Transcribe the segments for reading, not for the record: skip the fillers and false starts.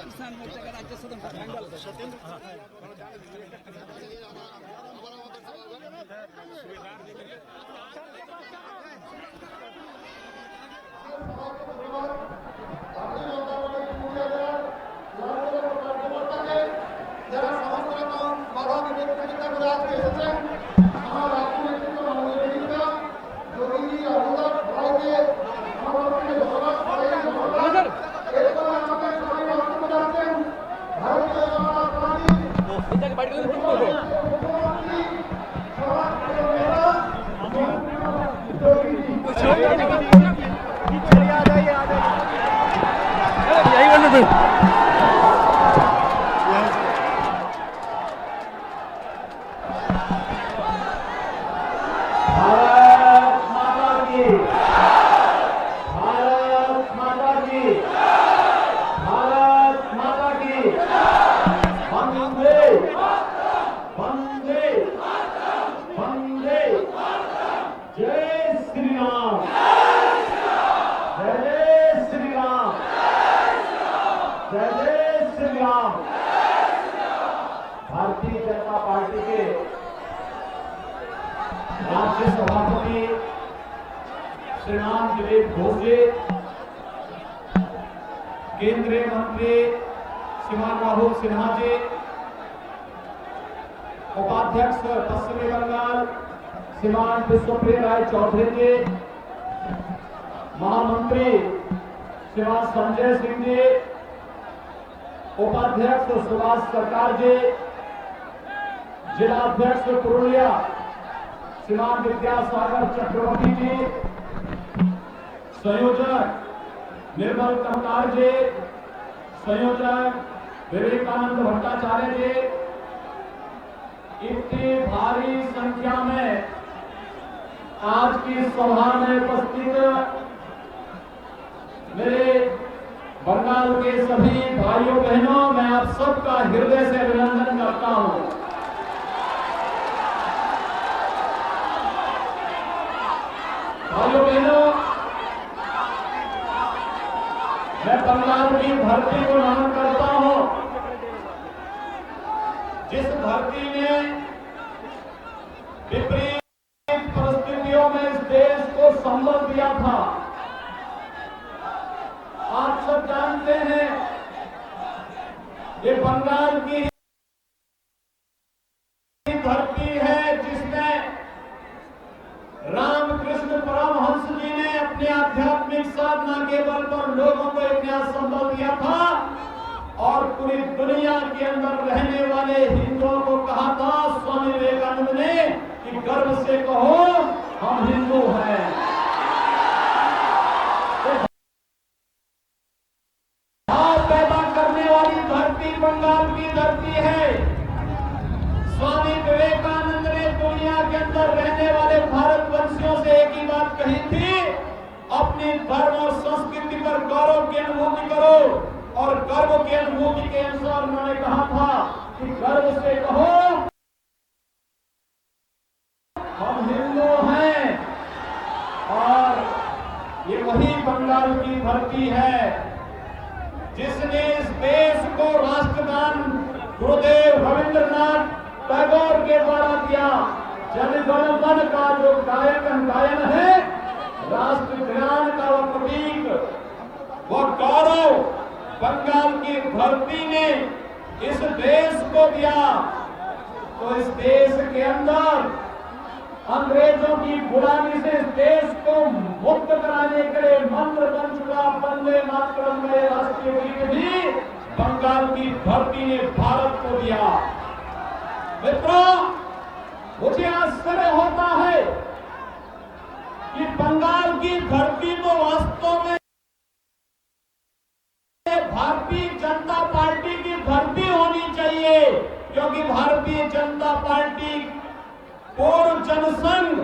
किसान मोर्चा का राज्य सदन भारतीय जनता पार्टी के राज्य सभापति श्रीमान दिलीप घोष जी, केंद्रीय मंत्री श्रीमान राहुल सिन्हा जी, उपाध्यक्ष पश्चिमी बंगाल श्रीमान विश्वप्रिय राय चौधरी जी, महामंत्री श्रीमान संजय सिंह जी, उपाध्यक्ष सुभाष सरकार जी, जिलाध्यक्ष पुरुलिया श्रीमान विद्यासागर चक्रवर्ती जी, संयोजक निर्मल कमकार जी, संयोजक विवेकानंद भट्टाचार्य जी, इतनी भारी संख्या में आज की सभा में उपस्थित मेरे बंगाल के सभी भाइयों बहनों, मैं आप सबका हृदय से अभिनंदन करता हूं। भाइयों बहनों, मैं बंगाल की धरती को नमन करता हूं, जिस धरती ने विपरीत परिस्थितियों में इस देश को संबल दिया था। आप सब जानते हैं ये बंगाल की धरती है जिसमें रामकृष्ण परमहंस जी ने अपने आध्यात्मिक साधना के बल पर लोगों को एक नया संबल दिया था और पूरी दुनिया के अंदर रहने वाले हिंदुओं को कहा था स्वामी विवेकानंद ने कि गर्व से कहो हम हिंदू हैं। बंगाल की धरती है। स्वामी विवेकानंद ने दुनिया के अंदर रहने वाले भारतवंशियों से एक ही बात कही थी, अपनी धर्म और संस्कृति पर गौरव की अनुभूति करो, और गर्व की अनुभूति के अनुसार उन्होंने कहा था कि गर्व से कहो हम हिंदू हैं। और ये वही बंगाल की धरती है जिसने इस देश को राष्ट्रगान गुरुदेव रविंद्रनाथ टैगोर के द्वारा दिया। जनगण मन का जो गायन है, राष्ट्र ज्ञान का वो प्रतीक, वह गौरव बंगाल की धरती ने इस देश को दिया। तो इस देश के अंदर अंग्रेजों की गुलामी से इस देश को मुक्त कराने के लिए मंत्र बन चुका वंदे मातरम में राष्ट्रीय गीत भी बंगाल की धरती ने भारत को दिया। मित्रों, मुझे आश्चर्य होता है कि बंगाल की धरती तो वास्तव में भारतीय जनता पार्टी की धरती होनी चाहिए। क्योंकि भारतीय जनता पार्टी पूर्व जनसंघ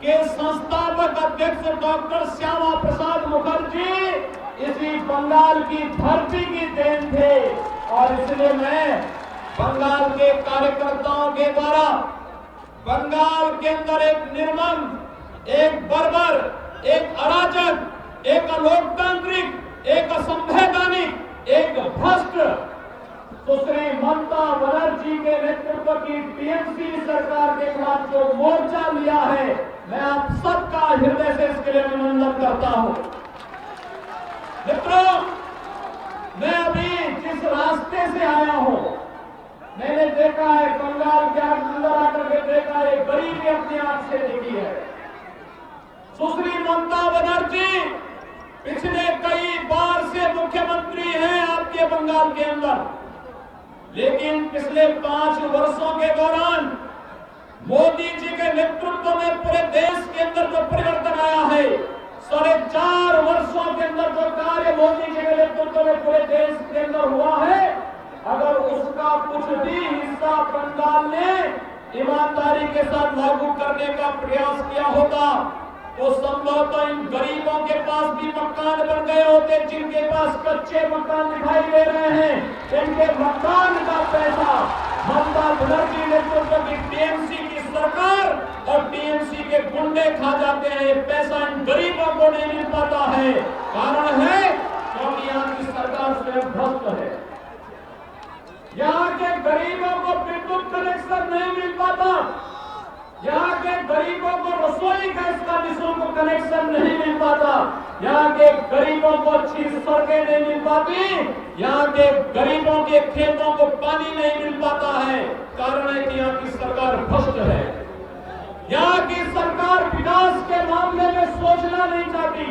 के संस्थापक अध्यक्ष डॉक्टर श्यामा प्रसाद मुखर्जी इसी बंगाल की धरती की देन थे। और इसलिए मैं बंगाल के कार्यकर्ताओं के द्वारा बंगाल के अंदर एक निर्मम, एक बर्बर, एक अराजक, एक अलोकतांत्रिक, एक असंवैधानिक, एक भ्रष्ट सुश्री ममता बनर्जी के नेतृत्व की टीएमसी सरकार के खिलाफ जो मोर्चा लिया है, मैं आप सबका हृदय से इसके लिए अभिनंदन करता हूं। मित्रों, मैं अभी जिस रास्ते से आया हूं, मैंने देखा है बंगाल के अंदर आकर के देखा है, गरीबी अपनी आंख से देखी है। सुश्री ममता बनर्जी पिछले कई बार से मुख्यमंत्री हैं आपके बंगाल के अंदर, लेकिन पिछले 5 वर्षों के दौरान मोदी जी के नेतृत्व में पूरे देश के अंदर जो परिवर्तन आया है, 4.5 वर्षों के अंदर जो कार्य मोदी जी के नेतृत्व में पूरे देश के अंदर हुआ है, अगर उसका कुछ भी हिस्सा बंगाल ने ईमानदारी के साथ लागू करने का प्रयास किया होता तो संभवतः इन गरीबों के पास भी मकान बन गए होते, जिनके पास कच्चे मकान दिखाई दे रहे हैं, इनके मकान का पैसा ममता बनर्जी नेतृत्व की टीएमसी की सरकार और टीएमसी के गुंडे खा जाते हैं। ये पैसा इन गरीबों को नहीं मिल पाता है। कारण है क्योंकि यहाँ की सरकार स्वयं भ्रष्ट है। यहाँ के गरीबों को विद्युत कनेक्शन नहीं मिल पाता, यहाँ के गरीबों को रसोई गैस का निःशुल्क कनेक्शन नहीं मिल पाता, यहाँ के गरीबों को अच्छी सड़कें नहीं मिल पाती, यहाँ के गरीबों के खेतों को पानी नहीं मिल पाता है। कारण है कि यहाँ की सरकार भ्रष्ट है। यहाँ की सरकार विकास के मामले में सोचना नहीं चाहती,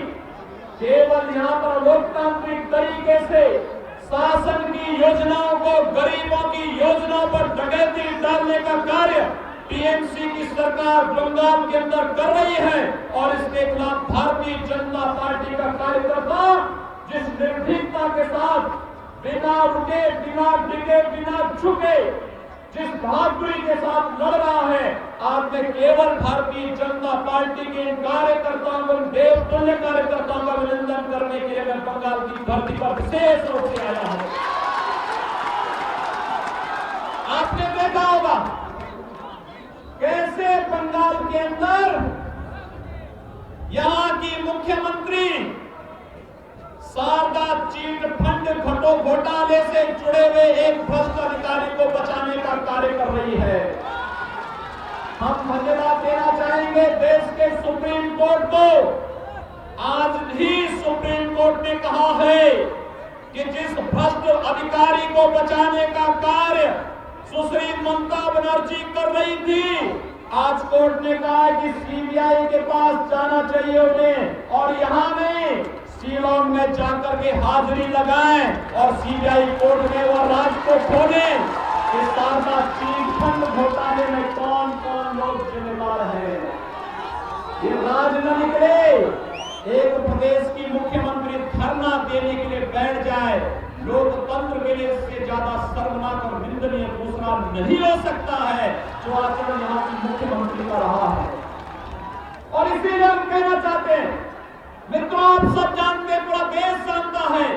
केवल यहाँ पर लोकतांत्रिक तरीके से शासन की योजनाओं को गरीबों की योजनाओं पर डकैती डालने का कार्य टीएमसी की सरकार बंगाल के अंदर कर रही है। और इसके खिलाफ भारतीय जनता पार्टी का कार्यकर्ता जिस निर्भीकता के साथ बिना रुके, बिना डिगे, बिना झुके, जिस बहादुरी के साथ लड़ रहा है, आपने केवल भारतीय जनता पार्टी के कार्यकर्ताओं को, देवतुल्य कार्यकर्ताओं का अभिनंदन करने के लिए मैं बंगाल की धरती पर विशेष रूप से आया हूं। आपने देखा होगा कैसे बंगाल के अंदर यहां की मुख्यमंत्री शारदा चीट फंड घोटाले से जुड़े हुए एक भ्रष्ट अधिकारी को बचाने का कार्य कर रही है। हम धन्यवाद देना चाहेंगे देश के सुप्रीम कोर्ट को। आज भी सुप्रीम कोर्ट ने कहा है कि जिस भ्रष्ट अधिकारी को बचाने का कार्य सुश्री ममता बनर्जी कर रही थी, आज कोर्ट ने कहा कि सीबीआई के पास जाना चाहिए उन्हें, और यहां में शिलोंग में जाकर के हाजिरी लगाएं और सीबीआई कोर्ट में वो राज को खोलें कि शारदा चीट फंड घोटाले में कौन कौन लोग जिम्मेदार हैं। ये राज न निकले, एक प्रदेश की मुख्यमंत्री धरना देने के लिए बैठ जाए, लोकतंत्र के लिए इससे ज्यादा शर्मनाक और निंदनीय दूसरा नहीं हो सकता है जो आचरण यहाँ की मुख्यमंत्री का रहा है। और इसीलिए हम कहना चाहते हैं, मित्रों, आप सब जानते हैं, पूरा देश जानता है,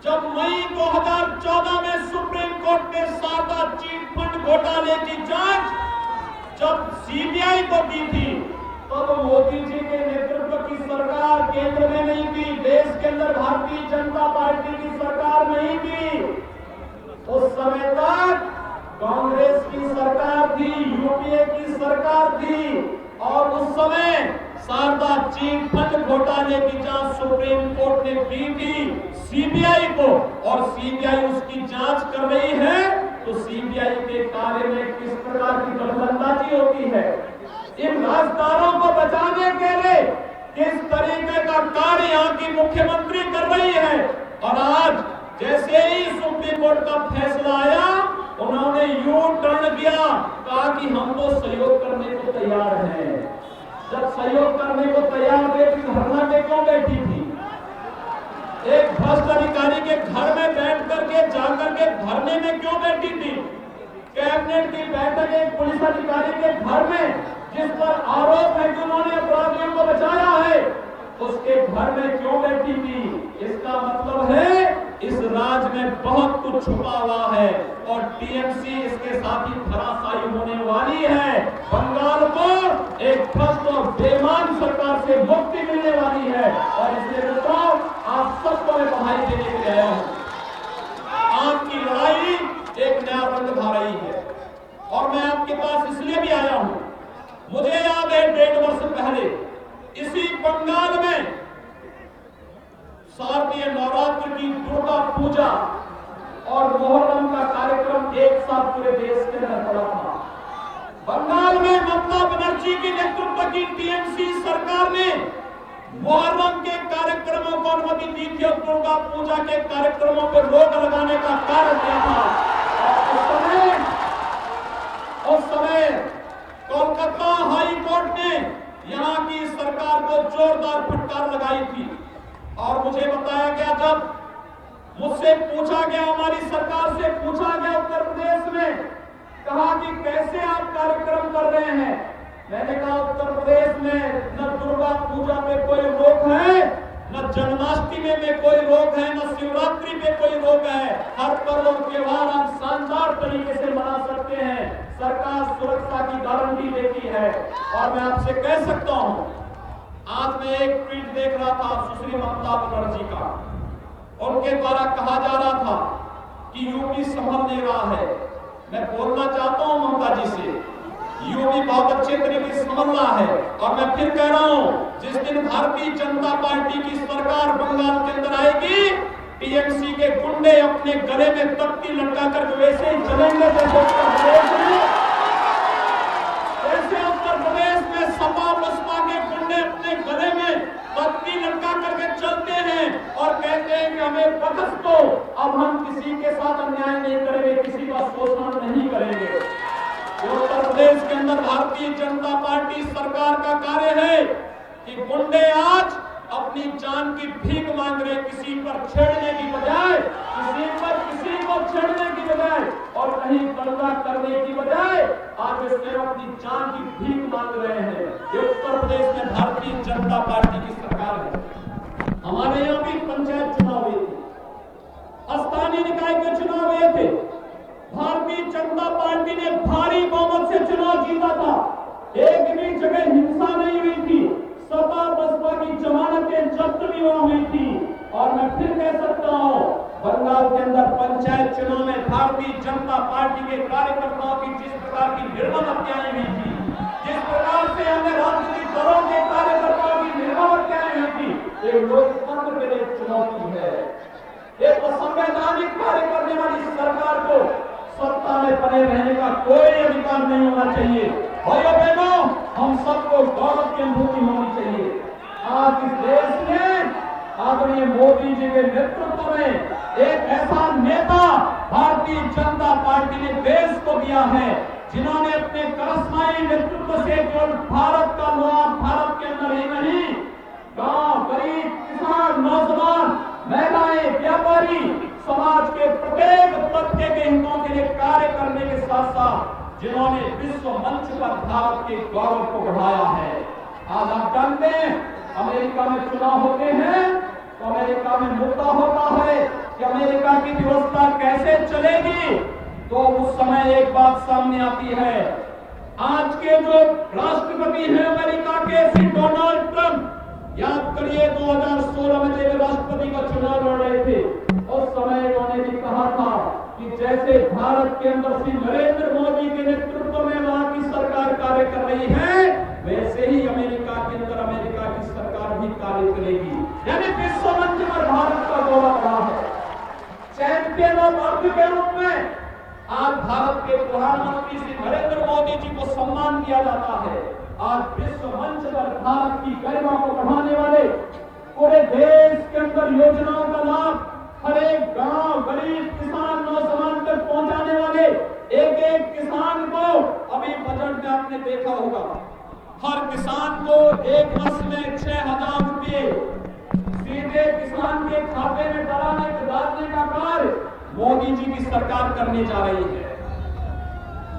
जब मई 2014 में सुप्रीम कोर्ट ने शारदा चीट फंड घोटाले की जांच जब सीबीआई को दी थी, तब तो मोदी जी के नेतृत्व की सरकार केंद्र में नहीं थी, देश के अंदर भारतीय जनता पार्टी की सरकार नहीं थी। उस समय तक कांग्रेस की सरकार थी, यूपीए की सरकार थी, और उस समय शारदा चीट फंड घोटाले की जांच सुप्रीम कोर्ट ने दी थी सीबीआई को, और सीबीआई उसकी जांच कर रही है। तो सीबीआई के कार्य में किस प्रकार की दखलंदाजी होती है, इन राजदारों को बचाने के लिए किस तरीके का कार्य यहाँ की मुख्यमंत्री कर रही है। और आज जैसे ही सुप्रीम कोर्ट का फैसला आया, उन्होंने यू टर्न किया, कहा कि हम तो सहयोग करने को तैयार हैं। जब सहयोग करने को तैयार थे तो धरना में क्यों बैठी थी? एक भ्रष्ट अधिकारी के घर में बैठ करके जाकर के धरने में क्यों बैठी थी? कैबिनेट की बैठक एक पुलिस अधिकारी के घर में, जिस पर आरोप है कि उन्होंने अपराधियों को बचाया है, उसके घर में क्यों बैठी थी? इसका मतलब है इस राज्य में बहुत कुछ छुपा हुआ है और टीएमसी इसके साथ ही धराशायी होने वाली है। बंगाल को एक भ्रष्ट और बेईमान सरकार से मुक्ति मिलने वाली है और इसलिए मित्रों, आप सबको मैं बधाई देने के लिए आया हूं। आपकी लड़ाई एक नया रंग ला रही है और मैं आपके पास इसलिए भी आया हूं। मुझे याद है 1.5 वर्ष पहले इसी बंगाल में शारदीय नवरात्र की दुर्गा पूजा और मोहर्रम का कार्यक्रम एक साथ पूरे देश के अंदर पड़ा था। बंगाल में ममता बनर्जी की नेतृत्व की टीएमसी सरकार ने मोहर्रम के कार्यक्रमों को अनुमति दी थी और दुर्गा पूजा के कार्यक्रमों पर रोक लगाने का कार्य किया था। उस समय कोलकाता हाई कोर्ट ने यहां की सरकार को जोरदार फटकार लगाई थी और मुझे बताया गया, जब मुझसे पूछा गया, हमारी सरकार से पूछा गया उत्तर प्रदेश में, कहा कि कैसे आप कार्यक्रम कर रहे हैं, मैंने कहा उत्तर प्रदेश में न दुर्गा पूजा पे कोई रोक है, न जन्माष्टमी में कोई रोक है, न शिवरात्रि पे कोई रोक है। हर पर्व और त्योहार हम शानदार तरीके से मना सकते हैं। सरकार सुरक्षा की गारंटी देती है और मैं आपसे कह सकता हूं, आज मैं एक ट्वीट देख रहा था सुश्री ममता बनर्जी का, उनके द्वारा कहा जा रहा था कि यूपी संभल नहीं रहा है। मैं बोलना चाहता हूं ममता जी से, यूपी बहुत अच्छे तरीके से संभल रहा है और मैं फिर कह रहा हूं, जिस दिन भारतीय जनता पार्टी की सरकार बंगाल के अंदर आएगी, टीएमसी के गुंडे अपने गले में तख्ती लटकाकर वैसे ही चलेंगे जैसे उत्तर प्रदेश में सपा बसपा के गुंडे अपने गले में तख्ती लटका करके चलते हैं और कहते हैं कि हमें बख्श दो, अब हम किसी के साथ अन्याय नहीं करेंगे, किसी का शोषण नहीं करेंगे। उत्तर प्रदेश के अंदर भारतीय जनता पार्टी सरकार का कार्य है कि गुंडे आज अपनी जान की भीख मांग रहे, किसी पर छेड़ने की बजाय, किसी को छेड़ने की बजाय और कहीं दंगा करने की बजाय आज सिर्फ अपनी जान की भीख मांग रहे हैं। ये उत्तर प्रदेश में भारतीय जनता पार्टी की सरकार है। हमारे यहाँ भी पंचायत चुनाव हुए थे, स्थानीय निकाय के चुनाव हुए थे, भारतीय जनता पार्टी ने भारी बहुमत से चुनाव जीता था, एक भी जगह हिंसा नहीं हुई थी, सपा बसपा की जमानतें जब्त भी हुई थी। और मैं फिर कह सकता हूं, बंगाल के अंदर पंचायत चुनाव में भारतीय जनता पार्टी के कार्यकर्ताओं की जिस प्रकार की निर्मम हत्याएं हुई थी, जिस प्रकार से अन्य राजनीतिक दलों के कार्यकर्ताओं की निर्मम हत्याएं हुई थी, ये लोकतंत्र के लिए चुनौती है। एक असंवैधानिक कार्य करने वाली सरकार को सत्ता में बने रहने का कोई अधिकार नहीं होना चाहिए। भाइयों बहनों, हम सबको गौरव की अनुभूति होनी चाहिए। आज इस देश में आदरणीय मोदी जी के नेतृत्व में एक ऐसा नेता भारतीय जनता पार्टी ने देश को दिया है, जिन्होंने अपने करिश्माई नेतृत्व से केवल भारत का लोहा भारत के अंदर ही नहीं, गांव, गरीब, किसान, नौजवान, महिलाएं, व्यापारी, समाज के प्रत्येक तबके के हितों के लिए कार्य करने के साथ साथ जिन्होंने विश्व मंच पर भारत के गौरव को बढ़ाया है। आज आप जानते हैं, अमेरिका में चुनाव होते हैं तो अमेरिका में मुद्दा होता है कि अमेरिका की व्यवस्था कैसे चलेगी, तो उस समय एक बात सामने आती है। आज के जो राष्ट्रपति हैं अमेरिका के, श्री डोनाल्ड ट्रंप, याद करिए 2016 में जब राष्ट्रपति का चुनाव लड़ रहे थे, उस समय उन्होंने भी कहा था कि जैसे भारत के अंदर श्री नरेंद्र मोदी के नेतृत्व में वहां की सरकार कार्य कर रही है, वैसे ही अमेरिका के अंदर अमेरिका की सरकार भी कार्य करेगी। यानी विश्व मंच पर भारत का गौरव बढ़ा है। चैंपियन ऑफ अर्थ के रूप में आज भारत के प्रधानमंत्री श्री नरेंद्र मोदी जी को सम्मान दिया जाता है। आज विश्व मंच पर भारत की गरिमा को बढ़ाने वाले पूरे देश के अंदर योजनाओं का लाभ हर एक गांव, गरीब, किसान, नौजवान तक पहुंचाने वाले एक एक किसान को, अभी बजट में आपने देखा होगा, हर किसान को एक वर्ष में 6,000 रुपये सीधे किसान के खाते में डालने का कार्य मोदी जी की सरकार करने जा रही है।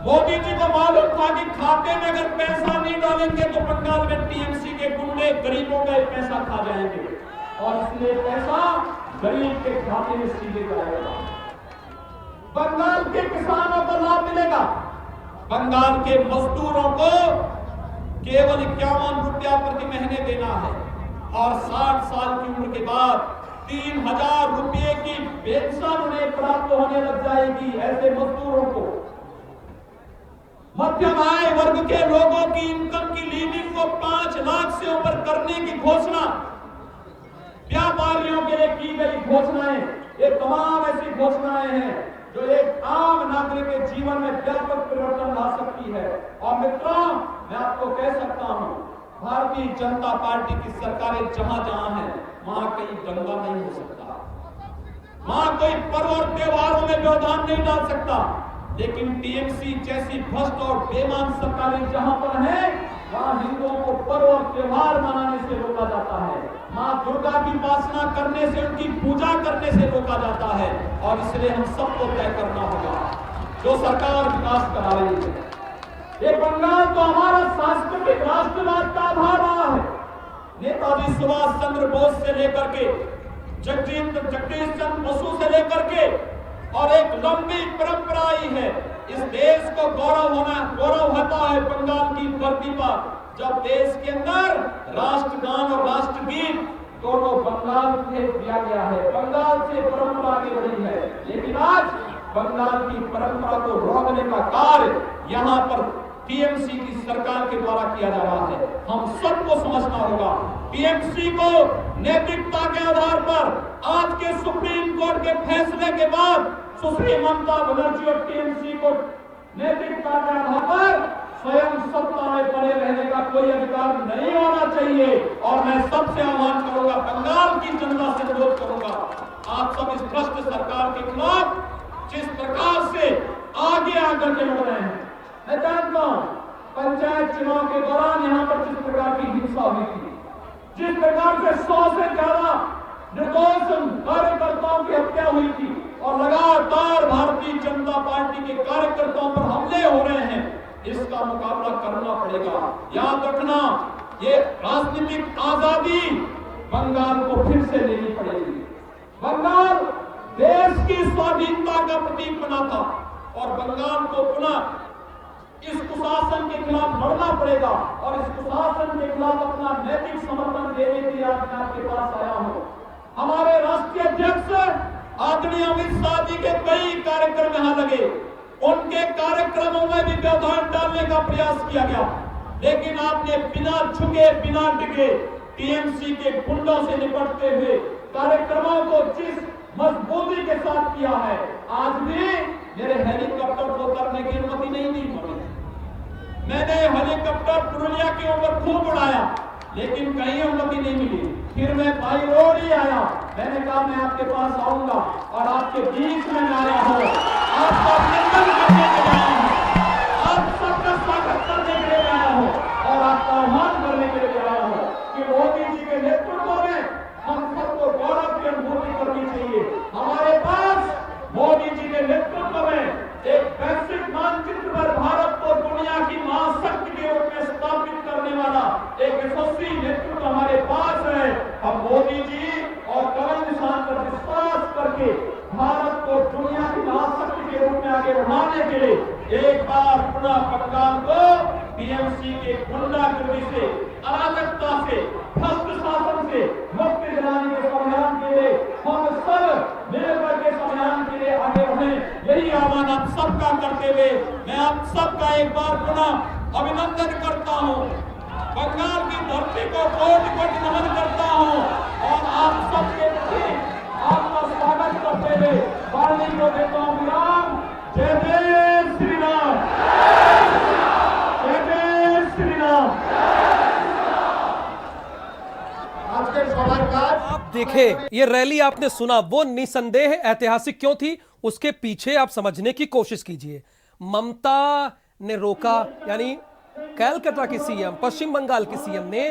मोदी जी को मालूम था कि खाते में अगर पैसा नहीं डालेंगे तो बंगाल में टीएमसी के गुंडे गरीबों का पैसा खा जाएंगे, और इसलिए पैसा गरीब के खाते में सीधे जाएगा। बंगाल के किसानों को लाभ मिलेगा, बंगाल के मजदूरों को केवल 51 रुपया प्रति महीने देना है, और 60 साल की उम्र के बाद 3000 रुपये की पेंशन उन्हें प्राप्त होने लग जाएगी। ऐसे मजदूरों को, मध्यम आय वर्ग के लोगों की इनकम की लिमिट को 5 लाख से ऊपर करने की घोषणा, व्यापारियों के लिए की गई घोषणाएं, ये तमाम ऐसी घोषणाएं हैं जो एक आम नागरिक के जीवन में व्यापक परिवर्तन ला सकती है। और मित्रों, मैं आपको कह सकता हूं, भारतीय जनता पार्टी की सरकारें जहां जहां हैं वहां कहीं दंगा नहीं हो सकता, वहां कोई पर्व और त्योहारों में व्यवधान नहीं डाल सकता, लेकिन टीएमसी जैसी भ्रष्ट और बेईमान सरकारें जहां पर हैं वहां हिंदुओं को पर्व और त्योहार मनाने से रोका जाता है, मां दुर्गा की उपासना करने से, उनकी पूजा करने से रोका जाता है। और इसलिए हम सबको तय करना होगा, जो सरकार विकास करा रही है, ये बंगाल तो हमारा सांस्कृतिक राष्ट्रवाद का आधार रहा है। नेताजी सुभाष चंद्र बोस से लेकर के जगदीश चंद्र बसु से लेकर के, और एक लंबी परंपरा आई है। इस देश को गौरव होता है बंगाल की धरती पर, जब देश के अंदर राष्ट्रगान और राष्ट्रगीत दोनों बंगाल से दिया गया है, बंगाल से परंपरा आगे बढ़ी है। लेकिन आज बंगाल की परंपरा को रोकने का कार्य यहाँ पर टीएमसी की सरकार के द्वारा किया जा रहा है। हम सबको समझना होगा, टीएमसी को नैतिकता के आधार पर आज के सुप्रीम कोर्ट के फैसले के बाद सुश्री ममता बनर्जी और टीएमसी को नैतिकता के आधार पर स्वयं सत्ता में बने रहने का कोई अधिकार नहीं होना चाहिए। और मैं सबसे आह्वान करूंगा, बंगाल की जनता से अनुरोध करूंगा, आप सब इस भ्रष्ट सरकार के खिलाफ जिस प्रकार से आगे आकर के लड़ रहे हैं, मैं जानता हूं पंचायत चुनाव के दौरान यहां पर जिस प्रकार की हिंसा हुई थी, जिस प्रकार से 100 से ज्यादा निर्दोष कार्यकर्ताओं की हत्या हुई थी, और लगातार भारतीय जनता पार्टी के कार्यकर्ताओं पर हमले हो रहे हैं, इसका मुकाबला करना पड़ेगा। याद रखना, ये राजनीतिक आजादी बंगाल को फिर से लेनी पड़ेगी। बंगाल देश की स्वाधीनता का प्रतीक बना था, और बंगाल को पुनः इस कुशासन के खिलाफ लड़ना पड़ेगा, और इस कुशासन के खिलाफ अपना नैतिक समर्थन देने के लिए आज मैं आपके पास आया हूं। हमारे राष्ट्रीय अध्यक्ष आदरणीय अमित शाह जी के कई कार्यक्रम यहां लगे, उनके कार्यक्रमों में भी व्यवधान डालने का प्रयास किया गया, लेकिन आपने बिना झुके बिना डिगे टीएमसी के गुंडों से निपटते हुए कार्यक्रमों को जिस मजबूती के साथ किया है, आज भी मेरे हेलीकॉप्टर को उतरने की अनुमति नहीं दी पड़ी। मैंने हेलीकॉप्टर पुरुलिया के ऊपर खूब उड़ाया, लेकिन कहीं अनुमति नहीं मिली। फिर मैं बाई रोड ही आया, मैंने कहा मैं आपके पास आऊंगा और आपके बीच में आया हूं, आपका अभिनंदन करने के लिए आया हूं, आप सबका स्वागत करने के लिए आया हूं, और आपका आह्वान करने के लिए आया हूं कि मोदी जी के नेतृत्व में हम सबको गौरव की अनुभूति करनी चाहिए। हमारे पास मोदी जी के नेतृत्व में एक वैश्विक मानचित्र पर भारत को दुनिया की महाशक्ति के रूप में स्थापित करने वाला एक यशस्वी नेतृत्व हमारे पास है। हम मोदी जी और कमल निशान पर विश्वास करके भारत को दुनिया की महाशक्ति के रूप में आगे बढ़ाने के लिए एक बार पुनः बंगाल को टीएमसी के गुंडागर्दी से, अराजकता से, भ्रष्ट शासन से मुक्ति दिलाने के अभियान के लिए हम सब मिलकर के अभियान के लिए आगे बढ़े। यही आह्वान आप सबका करते हुए मैं आप सबका एक बार पुनः अभिनंदन करता हूँ, बंगाल की धरती को कोटि कोटि नमन करता हूँ, और आप सबके प्रति आपका स्वागत करते हुए वाणी को देता हूँ विराम। जय जय श्री राम, जय जय श्री राम। आज के सभाकाज आप देखें, ये रैली आपने सुना, वो निसंदेह ऐतिहासिक क्यों थी, उसके पीछे आप समझने की कोशिश कीजिए। ममता ने रोका, यानी कलकत्ता की सीएम, पश्चिम बंगाल की सीएम ने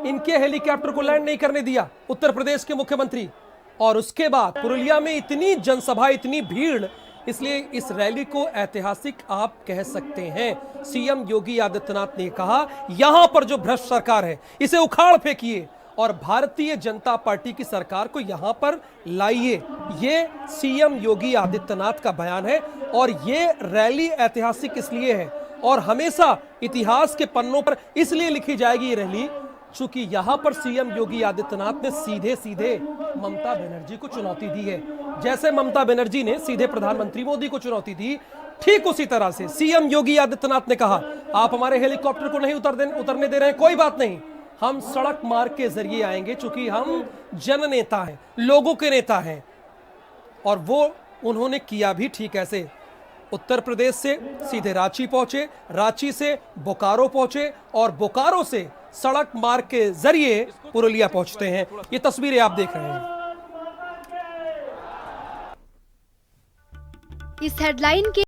इनके हेलीकॉप्टर को लैंड नहीं करने दिया, उत्तर प्रदेश के मुख्यमंत्री। और उसके बाद पुरुलिया में इतनी जनसभा, इतनी भीड़, इसलिए इस रैली को ऐतिहासिक आप कह सकते हैं। सीएम योगी आदित्यनाथ ने कहा यहां पर जो भ्रष्ट सरकार है इसे उखाड़ फेंकिए और भारतीय जनता पार्टी की सरकार को यहां पर लाइए। ये सीएम योगी आदित्यनाथ का बयान है और ये रैली ऐतिहासिक इसलिए है और हमेशा इतिहास के पन्नों पर इसलिए लिखी जाएगी ये रैली चूंकि यहां पर सीएम योगी आदित्यनाथ ने सीधे सीधे ममता बनर्जी को चुनौती दी है। जैसे ममता बनर्जी ने सीधे प्रधानमंत्री मोदी को चुनौती दी, ठीक उसी तरह से सीएम योगी आदित्यनाथ ने कहा आप हमारे हेलीकॉप्टर को नहीं उतरने दे रहे हैं, कोई बात नहीं, हम सड़क मार्ग के जरिए आएंगे चूंकि हम जन नेता हैं, लोगों के नेता हैं। और वो उन्होंने किया भी ठीक ऐसे। उत्तर प्रदेश से सीधे रांची पहुंचे, रांची से बोकारो पहुंचे और बोकारो से सड़क मार्ग के जरिए पुरुलिया पहुंचते हैं। ये तस्वीरें आप देख रहे हैं। इस हेडलाइन के